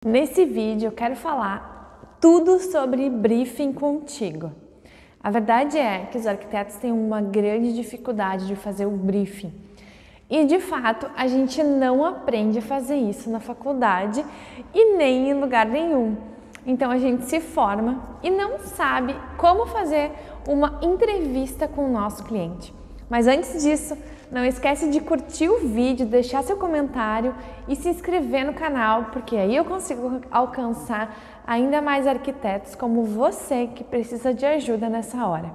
Nesse vídeo eu quero falar tudo sobre briefing contigo. A verdade é que os arquitetos têm uma grande dificuldade de fazer o briefing. E de fato, a gente não aprende a fazer isso na faculdade e nem em lugar nenhum. Então a gente se forma e não sabe como fazer uma entrevista com o nosso cliente. Mas antes disso, não esquece de curtir o vídeo, deixar seu comentário e se inscrever no canal, porque aí eu consigo alcançar ainda mais arquitetos como você que precisa de ajuda nessa hora.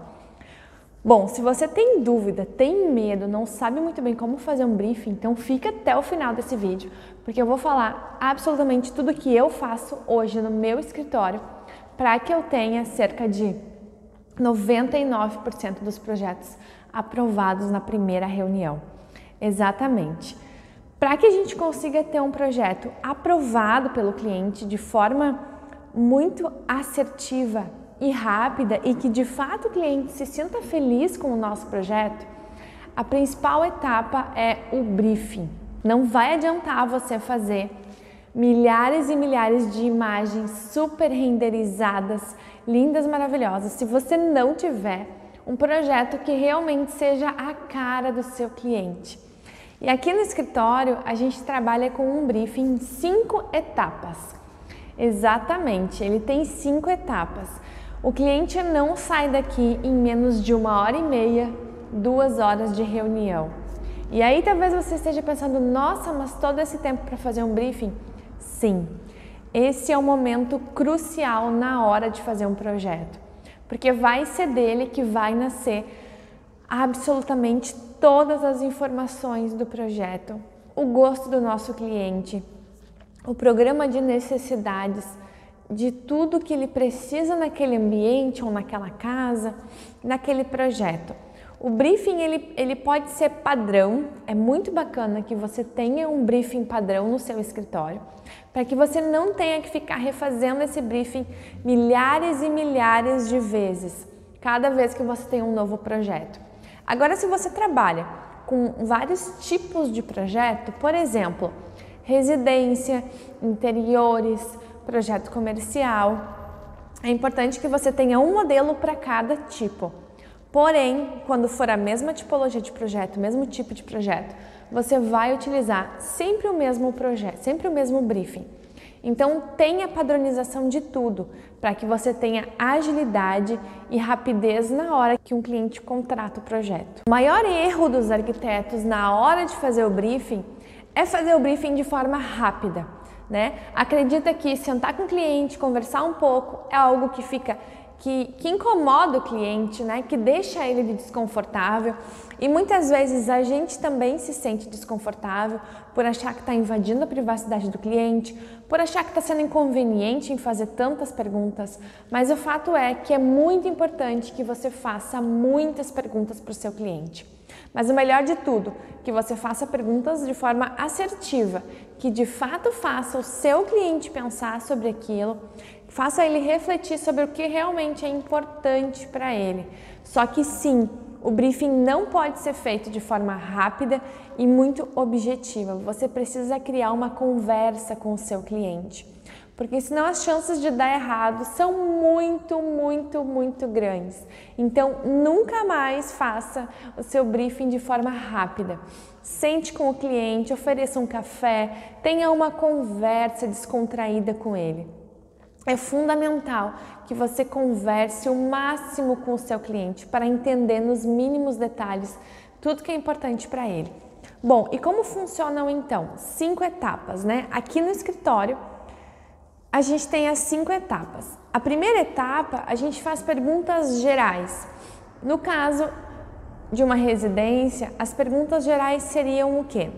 Bom, se você tem dúvida, tem medo, não sabe muito bem como fazer um briefing, então fica até o final desse vídeo, porque eu vou falar absolutamente tudo que eu faço hoje no meu escritório para que eu tenha cerca de 99% dos projetos aprovados na primeira reunião. Exatamente. Para que a gente consiga ter um projeto aprovado pelo cliente de forma muito assertiva e rápida e que de fato o cliente se sinta feliz com o nosso projeto, a principal etapa é o briefing. Não vai adiantar você fazer milhares e milhares de imagens super renderizadas, lindas, maravilhosas, se você não tiver um projeto que realmente seja a cara do seu cliente. E aqui no escritório a gente trabalha com um briefing em 5 etapas. Exatamente, ele tem 5 etapas. O cliente não sai daqui em menos de 1h30, 2 horas de reunião. E aí talvez você esteja pensando, nossa, mas todo esse tempo para fazer um briefing? Sim, esse é o momento crucial na hora de fazer um projeto, porque vai ser dele que vai nascer absolutamente todas as informações do projeto, o gosto do nosso cliente, o programa de necessidades, de tudo que ele precisa naquele ambiente ou naquela casa, naquele projeto. O briefing ele pode ser padrão, é muito bacana que você tenha um briefing padrão no seu escritório, para que você não tenha que ficar refazendo esse briefing milhares e milhares de vezes, cada vez que você tem um novo projeto. Agora, se você trabalha com vários tipos de projeto, por exemplo, residência, interiores, projeto comercial, é importante que você tenha um modelo para cada tipo. Porém, quando for a mesma tipologia de projeto, o mesmo tipo de projeto, você vai utilizar sempre o mesmo projeto, sempre o mesmo briefing. Então, tenha padronização de tudo, para que você tenha agilidade e rapidez na hora que um cliente contrata o projeto. O maior erro dos arquitetos na hora de fazer o briefing é fazer o briefing de forma rápida, né? Acredita que sentar com o cliente, conversar um pouco, é algo que incomoda o cliente, né? Que deixa ele desconfortável, e muitas vezes a gente também se sente desconfortável por achar que está invadindo a privacidade do cliente, por achar que está sendo inconveniente em fazer tantas perguntas, mas o fato é que é muito importante que você faça muitas perguntas para o seu cliente. Mas o melhor de tudo, que você faça perguntas de forma assertiva, que de fato faça o seu cliente pensar sobre aquilo, faça ele refletir sobre o que realmente é importante para ele. Só que sim, o briefing não pode ser feito de forma rápida e muito objetiva. Você precisa criar uma conversa com o seu cliente, porque senão as chances de dar errado são muito grandes. Então, nunca mais faça o seu briefing de forma rápida. Sente com o cliente, ofereça um café, tenha uma conversa descontraída com ele. É fundamental que você converse o máximo com o seu cliente para entender nos mínimos detalhes tudo que é importante para ele. Bom, e como funcionam então? 5 etapas, né? Aqui no escritório, a gente tem as 5 etapas. A primeira etapa, a gente faz perguntas gerais. No caso de uma residência, as perguntas gerais seriam o quê?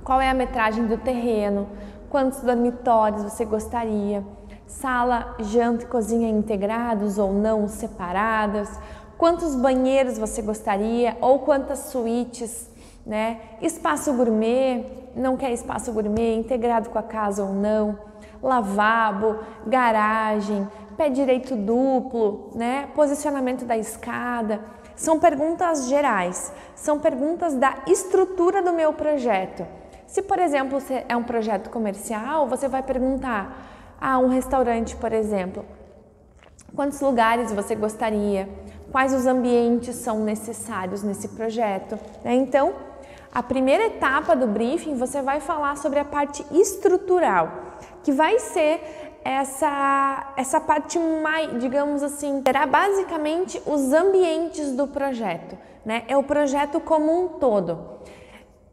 Qual é a metragem do terreno? Quantos dormitórios você gostaria? Sala, janta e cozinha integrados ou não separadas? Quantos banheiros você gostaria? Ou quantas suítes, né? Espaço gourmet, não quer espaço gourmet, integrado com a casa ou não? Lavabo, garagem, pé direito duplo, né? Posicionamento da escada. São perguntas gerais, são perguntas da estrutura do meu projeto. Se, por exemplo, é um projeto comercial, você vai perguntar a um restaurante, por exemplo, quantos lugares você gostaria, quais os ambientes são necessários nesse projeto, né? Então, a primeira etapa do briefing, você vai falar sobre a parte estrutural, que vai ser essa parte mais, digamos assim, será basicamente os ambientes do projeto, né? É o projeto como um todo.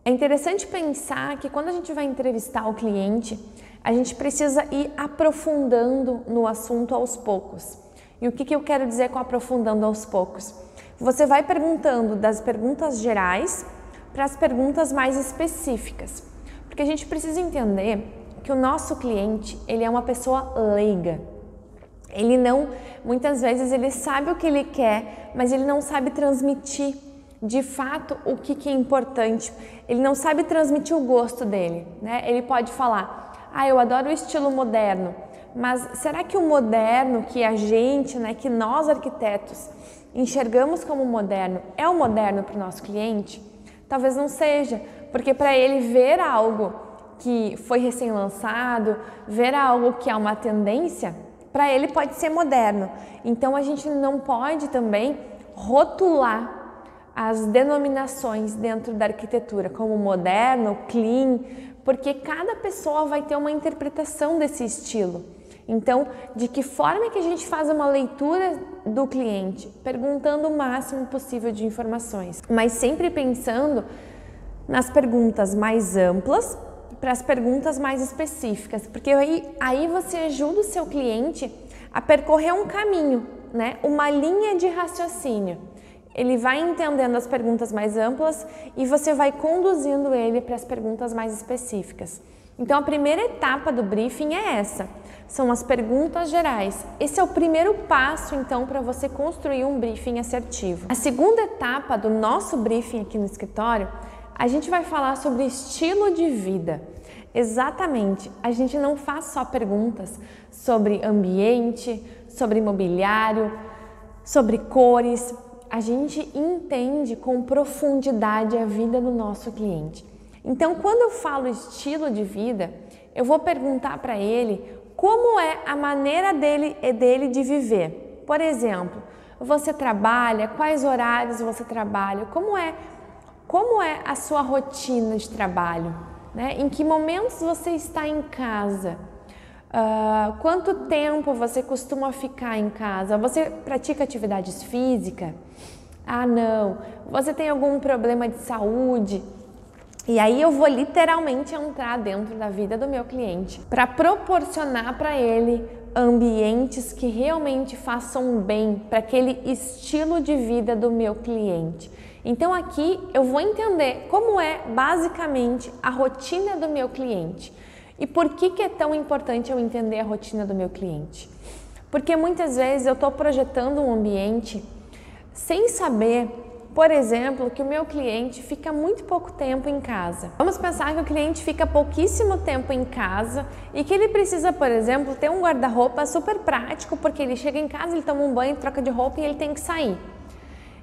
É interessante pensar que quando a gente vai entrevistar o cliente, a gente precisa ir aprofundando no assunto aos poucos. E o que eu quero dizer com aprofundando aos poucos? Você vai perguntando das perguntas gerais para as perguntas mais específicas, porque a gente precisa entender que o nosso cliente, ele é uma pessoa leiga. Ele não, muitas vezes ele sabe o que ele quer, mas ele não sabe transmitir de fato o que é importante. Ele não sabe transmitir o gosto dele, né? Ele pode falar, eu adoro o estilo moderno, mas será que o moderno que a gente, né, que nós arquitetos enxergamos como moderno, é o moderno para o nosso cliente? Talvez não seja, porque para ele ver algo que foi recém-lançado, ver algo que é uma tendência, para ele pode ser moderno. Então a gente não pode também rotular as denominações dentro da arquitetura como moderno, clean, porque cada pessoa vai ter uma interpretação desse estilo. Então, de que forma que a gente faz uma leitura do cliente, perguntando o máximo possível de informações, mas sempre pensando nas perguntas mais amplas para as perguntas mais específicas, porque aí você ajuda o seu cliente a percorrer um caminho, né? Uma linha de raciocínio. Ele vai entendendo as perguntas mais amplas e você vai conduzindo ele para as perguntas mais específicas. Então, a primeira etapa do briefing é essa, são as perguntas gerais. Esse é o primeiro passo, então, para você construir um briefing assertivo. A segunda etapa do nosso briefing aqui no escritório, a gente vai falar sobre estilo de vida. Exatamente, a gente não faz só perguntas sobre ambiente, sobre mobiliário, sobre cores. A gente entende com profundidade a vida do nosso cliente. Então, quando eu falo estilo de vida, eu vou perguntar para ele como é a maneira dele de viver. Por exemplo, você trabalha, quais horários você trabalha, como é a sua rotina de trabalho, né? Em que momentos você está em casa? Quanto tempo você costuma ficar em casa? Você pratica atividades físicas? Não. Você tem algum problema de saúde? E aí eu vou literalmente entrar dentro da vida do meu cliente para proporcionar para ele ambientes que realmente façam bem para aquele estilo de vida do meu cliente. Então aqui eu vou entender como é basicamente a rotina do meu cliente. E por que é tão importante eu entender a rotina do meu cliente? Porque muitas vezes eu estou projetando um ambiente sem saber, por exemplo, que o meu cliente fica muito pouco tempo em casa. Vamos pensar que o cliente fica pouquíssimo tempo em casa e que ele precisa, por exemplo, ter um guarda-roupa super prático, porque ele chega em casa, ele toma um banho, troca de roupa e ele tem que sair.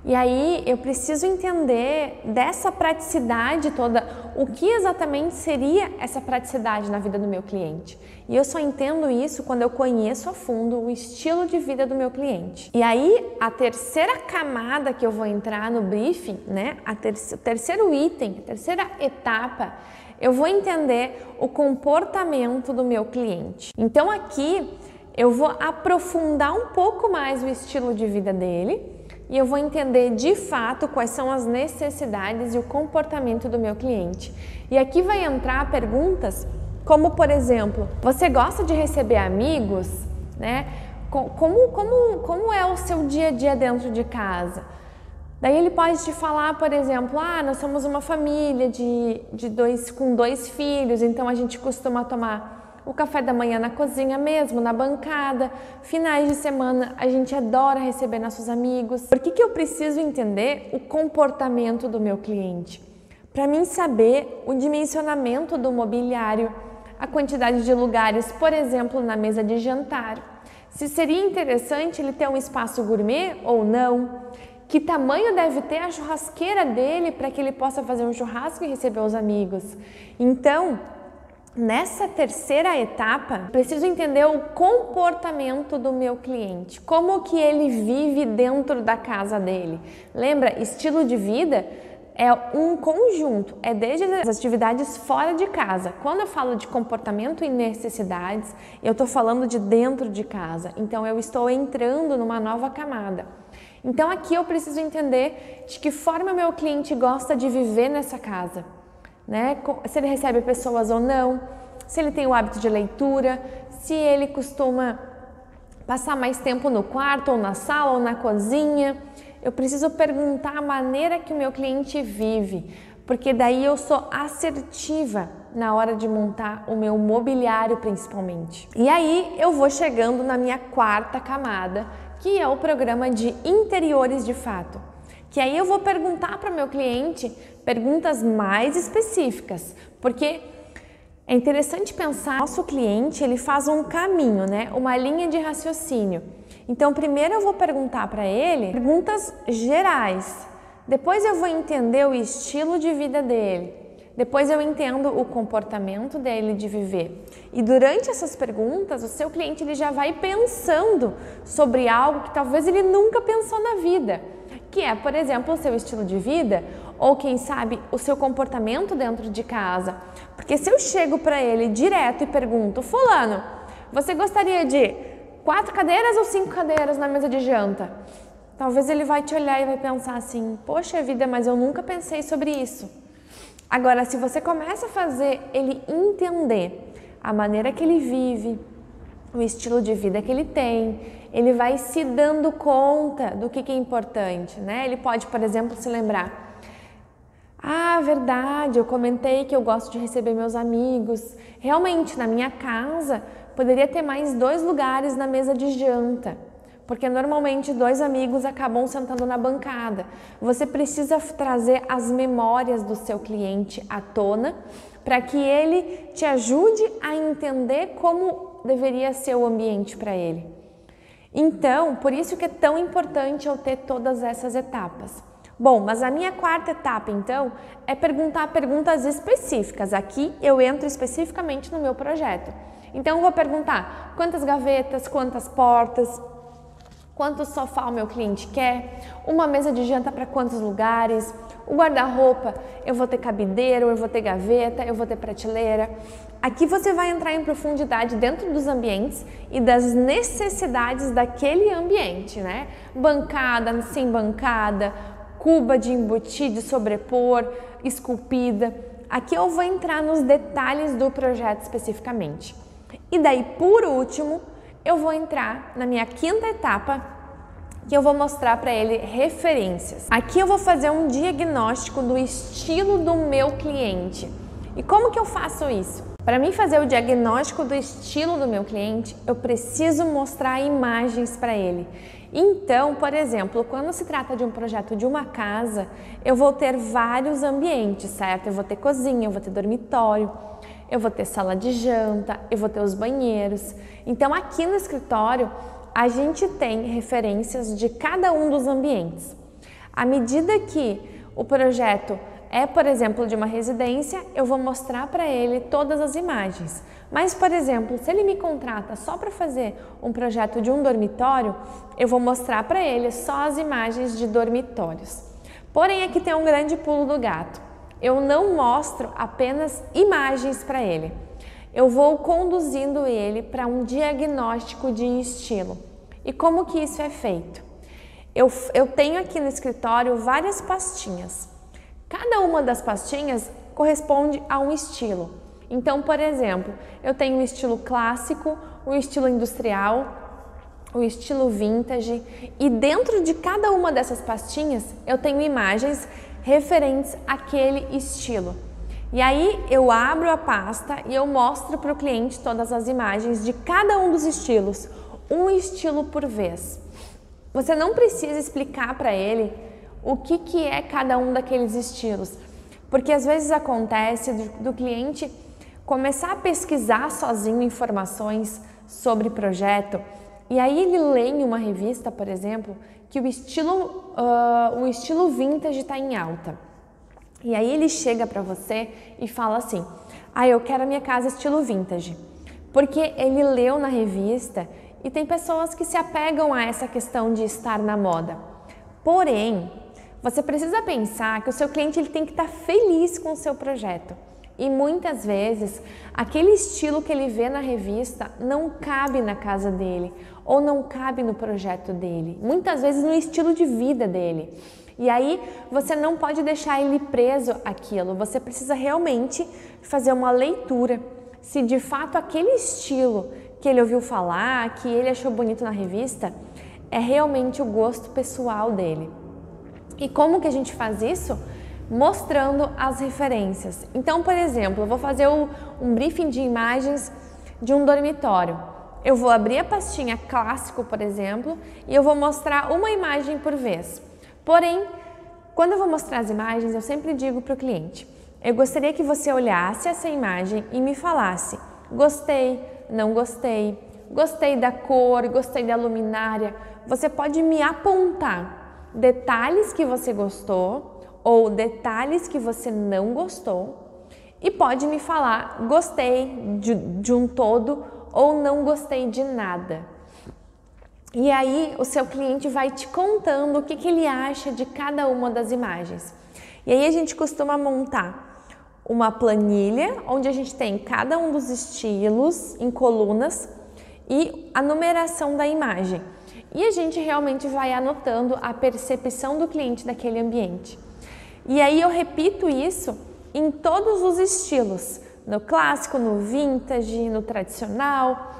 E aí eu preciso entender dessa praticidade toda, o que exatamente seria essa praticidade na vida do meu cliente. E eu só entendo isso quando eu conheço a fundo o estilo de vida do meu cliente. E aí a terceira camada que eu vou entrar no briefing, né, o terceiro item, a terceira etapa, eu vou entender o comportamento do meu cliente. Então aqui eu vou aprofundar um pouco mais o estilo de vida dele, e eu vou entender de fato quais são as necessidades e o comportamento do meu cliente. E aqui vai entrar perguntas como, por exemplo, você gosta de receber amigos, né? Como é o seu dia a dia dentro de casa? Daí ele pode te falar, por exemplo, nós somos uma família com dois filhos, então a gente costuma tomar o café da manhã na cozinha mesmo, na bancada. Finais de semana a gente adora receber nossos amigos. Por que eu preciso entender o comportamento do meu cliente? Para mim saber o dimensionamento do mobiliário, a quantidade de lugares, por exemplo, na mesa de jantar. Se seria interessante ele ter um espaço gourmet ou não. Que tamanho deve ter a churrasqueira dele para que ele possa fazer um churrasco e receber os amigos? Então, nessa terceira etapa, preciso entender o comportamento do meu cliente, como que ele vive dentro da casa dele. Lembra, estilo de vida é um conjunto, é desde as atividades fora de casa. Quando eu falo de comportamento e necessidades, eu estou falando de dentro de casa, então eu estou entrando numa nova camada. Então aqui eu preciso entender de que forma meu cliente gosta de viver nessa casa, né? Se ele recebe pessoas ou não, se ele tem o hábito de leitura, se ele costuma passar mais tempo no quarto ou na sala ou na cozinha. Eu preciso perguntar a maneira que o meu cliente vive, porque daí eu sou assertiva na hora de montar o meu mobiliário principalmente. E aí eu vou chegando na minha quarta camada, que é o programa de interiores de fato. Que aí eu vou perguntar para o meu cliente perguntas mais específicas, porque é interessante pensar, nosso cliente ele faz um caminho, né? Uma linha de raciocínio. Então primeiro eu vou perguntar para ele perguntas gerais, depois eu vou entender o estilo de vida dele, depois eu entendo o comportamento dele de viver. E durante essas perguntas, o seu cliente ele já vai pensando sobre algo que talvez ele nunca pensou na vida, que é, por exemplo, o seu estilo de vida ou, quem sabe, o seu comportamento dentro de casa. Porque se eu chego para ele direto e pergunto, fulano, você gostaria de 4 cadeiras ou 5 cadeiras na mesa de janta? Talvez ele vai te olhar e vai pensar assim, poxa vida, mas eu nunca pensei sobre isso. Agora, se você começa a fazer ele entender a maneira que ele vive, o estilo de vida que ele tem, ele vai se dando conta do que é importante, né? Ele pode, por exemplo, se lembrar, ah, verdade, eu comentei que eu gosto de receber meus amigos. Realmente, na minha casa, poderia ter mais 2 lugares na mesa de janta, porque normalmente 2 amigos acabam sentando na bancada. Você precisa trazer as memórias do seu cliente à tona para que ele te ajude a entender como deveria ser o ambiente para ele. Então, por isso que é tão importante eu ter todas essas etapas. Bom, mas a minha quarta etapa, então, é perguntar perguntas específicas. Aqui eu entro especificamente no meu projeto. Então, eu vou perguntar quantas gavetas, quantas portas, quanto sofá o meu cliente quer, uma mesa de janta para quantos lugares, o guarda-roupa, eu vou ter cabideiro, eu vou ter gaveta, eu vou ter prateleira. Aqui você vai entrar em profundidade dentro dos ambientes e das necessidades daquele ambiente, né? Bancada, sem bancada, cuba de embutir, de sobrepor, esculpida. Aqui eu vou entrar nos detalhes do projeto especificamente. E daí, por último, eu vou entrar na minha quinta etapa, que eu vou mostrar para ele referências. Aqui eu vou fazer um diagnóstico do estilo do meu cliente. E como que eu faço isso? Para mim fazer o diagnóstico do estilo do meu cliente, eu preciso mostrar imagens para ele. Então, por exemplo, quando se trata de um projeto de uma casa, eu vou ter vários ambientes, certo? Eu vou ter cozinha, eu vou ter dormitório, eu vou ter sala de janta, eu vou ter os banheiros. Então, aqui no escritório, a gente tem referências de cada um dos ambientes. À medida que o projeto é, por exemplo, de uma residência, eu vou mostrar para ele todas as imagens. Mas, por exemplo, se ele me contrata só para fazer um projeto de um dormitório, eu vou mostrar para ele só as imagens de dormitórios. Porém, aqui tem um grande pulo do gato. Eu não mostro apenas imagens para ele. Eu vou conduzindo ele para um diagnóstico de estilo. E como que isso é feito? Eu tenho aqui no escritório várias pastinhas. Cada uma das pastinhas corresponde a um estilo. Então, por exemplo, eu tenho o estilo clássico, o estilo industrial, o estilo vintage, e dentro de cada uma dessas pastinhas eu tenho imagens referentes àquele estilo. E aí eu abro a pasta e eu mostro para o cliente todas as imagens de cada um dos estilos, um estilo por vez. Você não precisa explicar para ele o que é cada um daqueles estilos, porque às vezes acontece do cliente começar a pesquisar sozinho informações sobre projeto E aí ele lê em uma revista, por exemplo, que o estilo vintage está em alta. E aí ele chega para você e fala assim: eu quero a minha casa estilo vintage. Porque ele leu na revista e tem pessoas que se apegam a essa questão de estar na moda. Porém, você precisa pensar que o seu cliente ele tem que estar feliz com o seu projeto. E muitas vezes, aquele estilo que ele vê na revista não cabe na casa dele ou não cabe no projeto dele. Muitas vezes no estilo de vida dele. E aí, você não pode deixar ele preso àquilo. Você precisa realmente fazer uma leitura. Se de fato aquele estilo que ele ouviu falar, que ele achou bonito na revista, é realmente o gosto pessoal dele. E como que a gente faz isso? Mostrando as referências. Então, por exemplo, eu vou fazer um briefing de imagens de um dormitório. Eu vou abrir a pastinha clássico, por exemplo, e eu vou mostrar uma imagem por vez. Porém, quando eu vou mostrar as imagens, eu sempre digo para o cliente: eu gostaria que você olhasse essa imagem e me falasse: gostei, não gostei, gostei da cor, gostei da luminária. Você pode me apontar detalhes que você gostou ou detalhes que você não gostou e pode me falar: gostei de um todo ou não gostei de nada. E aí o seu cliente vai te contando o que ele acha de cada uma das imagens. E aí a gente costuma montar uma planilha onde a gente tem cada um dos estilos em colunas e a numeração da imagem. E a gente realmente vai anotando a percepção do cliente daquele ambiente. E aí eu repito isso em todos os estilos, no clássico, no vintage, no tradicional.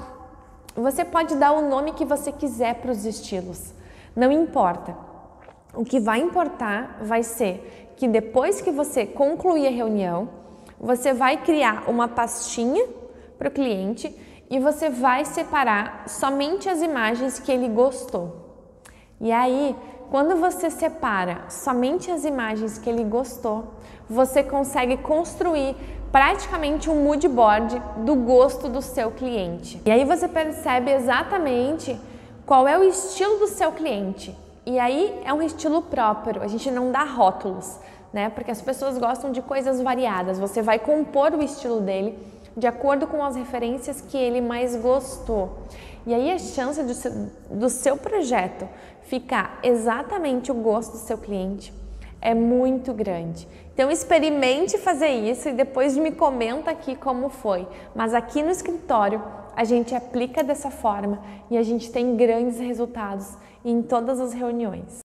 Você pode dar o nome que você quiser para os estilos, não importa. O que vai importar vai ser que depois que você concluir a reunião, você vai criar uma pastinha para o cliente e você vai separar somente as imagens que ele gostou. E aí, quando você separa somente as imagens que ele gostou, você consegue construir praticamente um mood board do gosto do seu cliente. E aí você percebe exatamente qual é o estilo do seu cliente. E aí é um estilo próprio, a gente não dá rótulos, né? Porque as pessoas gostam de coisas variadas. Você vai compor o estilo dele de acordo com as referências que ele mais gostou. E aí a chance do seu projeto ficar exatamente o gosto do seu cliente é muito grande. Então experimente fazer isso e depois me comenta aqui como foi. Mas aqui no escritório a gente aplica dessa forma e a gente tem grandes resultados em todas as reuniões.